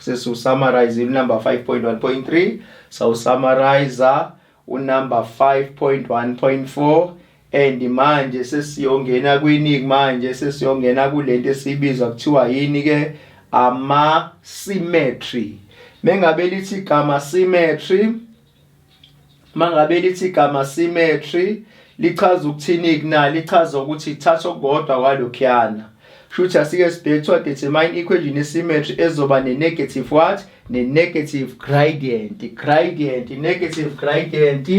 sesiwusummarize number 5.1.3 sawusummarize number 5.1.4 and manje sesiyongena kwiningi manje sesiyongena kulento esibiza kuthiwa yini ke ama symmetry. Mengabe lithi igama symmetry, mangabe lithi igama symmetry lichaza ukuthini kuna, lichaza ukuthi ithatha okukodwa kwalokhuyana. Shuthi asike sibhekwa determine equation ye-symmetry ezoba ne-negative what? Ne-negative gradient. Gradient, negative gradient.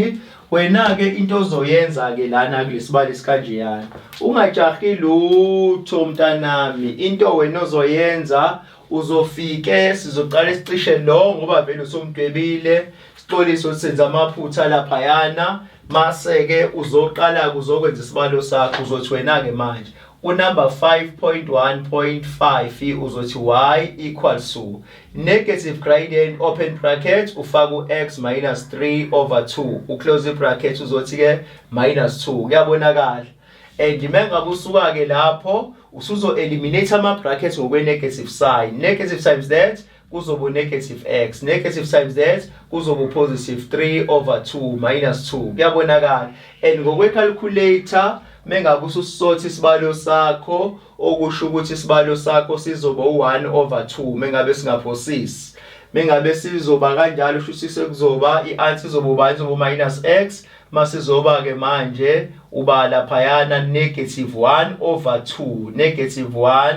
Wena-ke into ozoyenza-ke lana kulesibalo esikanjeyana. Ungajahi lutho mntanami. Into wena ozoyenza uzofike sizoqala isicishe lo ngoba vele usomdwebile. Sixolise ukuthi senza amaphutha laphayana. Mase-ke uzoqala uzokwenza isibalo sakho uzothi wena-ke manje. Number 5.1.5 uzothi y equals to negative gradient open bracket ufaka x minus 3 over 2 uclose bracket uzothi ke minus 2 kuyabonakala. And mengabe usuka ke lapho usuzo eliminate ama brackets ngokwe negative sign. Negative times that kuzoba negative x, negative times that kuzoba positive 3 over 2 minus 2 kuyabonakala. And ngokwe calculator mengabe ususotha isibalo sakho okusho ukuthi isibalo sakho sizoba u1 over 2 mengabe singaphosisi. Mengabe sizoba kanjalo shuthi sekuzoba i-answer izoba ubani izoba minus x masizoba ke manje uba laphayana negative 1 over 2, negative 1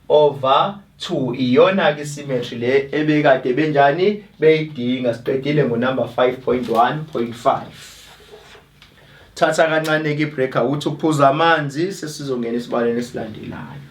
over 2 iyona ke symmetry le ebekade benjani beyidinga. Siqedile ngo number 5.1.5. Thatha kancane ke break awuthi ukuphuza amanzi sesizongena esibaleni esilandelayo.